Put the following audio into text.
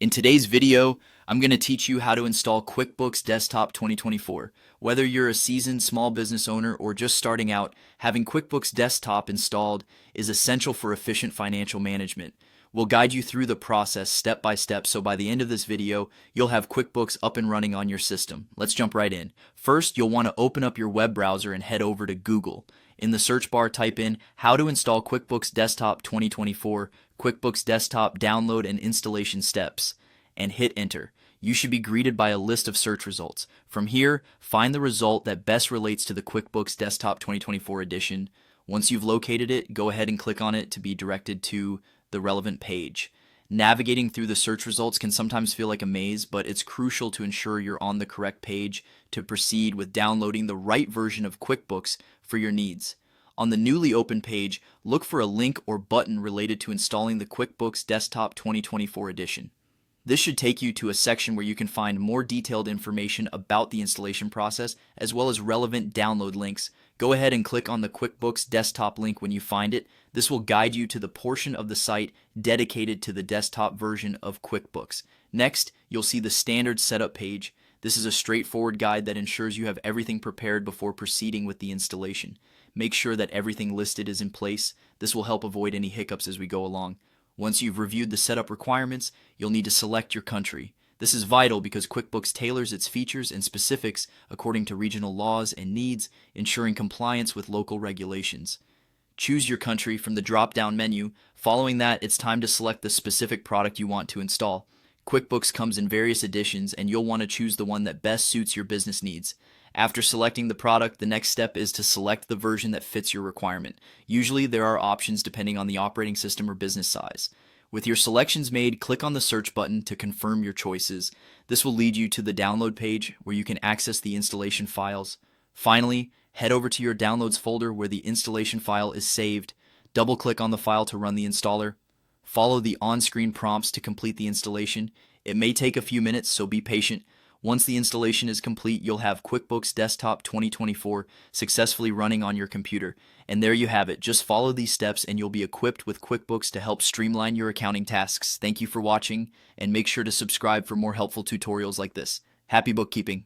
In today's video, I'm going to teach you how to install QuickBooks Desktop 2024. Whether you're a seasoned small business owner or just starting out, having QuickBooks Desktop installed is essential for efficient financial management. We'll guide you through the process step by step, so by the end of this video, you'll have QuickBooks up and running on your system. Let's jump right in. First, you'll want to open up your web browser and head over to Google. In the search bar, type in how to install QuickBooks Desktop 2024, QuickBooks Desktop download and installation steps, and hit enter. You should be greeted by a list of search results. From here, find the result that best relates to the QuickBooks Desktop 2024 edition. Once you've located it, go ahead and click on it to be directed to the relevant page. Navigating through the search results can sometimes feel like a maze, but it's crucial to ensure you're on the correct page to proceed with downloading the right version of QuickBooks for your needs. On the newly opened page, look for a link or button related to installing the QuickBooks Desktop 2024 edition. This should take you to a section where you can find more detailed information about the installation process, as well as relevant download links. Go ahead and click on the QuickBooks Desktop link when you find it. This will guide you to the portion of the site dedicated to the desktop version of QuickBooks. Next, you'll see the standard setup page. This is a straightforward guide that ensures you have everything prepared before proceeding with the installation. Make sure that everything listed is in place. This will help avoid any hiccups as we go along. Once you've reviewed the setup requirements, you'll need to select your country. This is vital because QuickBooks tailors its features and specifics according to regional laws and needs, ensuring compliance with local regulations. Choose your country from the drop-down menu. Following that, it's time to select the specific product you want to install. QuickBooks comes in various editions, and you'll want to choose the one that best suits your business needs. After selecting the product, the next step is to select the version that fits your requirement. Usually there are options depending on the operating system or business size. With your selections made, click on the search button to confirm your choices. This will lead you to the download page where you can access the installation files. Finally, head over to your downloads folder where the installation file is saved. Double-click on the file to run the installer. Follow the on-screen prompts to complete the installation. It may take a few minutes, so be patient. Once the installation is complete, you'll have QuickBooks Desktop 2024 successfully running on your computer. And there you have it. Just follow these steps and you'll be equipped with QuickBooks to help streamline your accounting tasks. Thank you for watching, and make sure to subscribe for more helpful tutorials like this. Happy bookkeeping!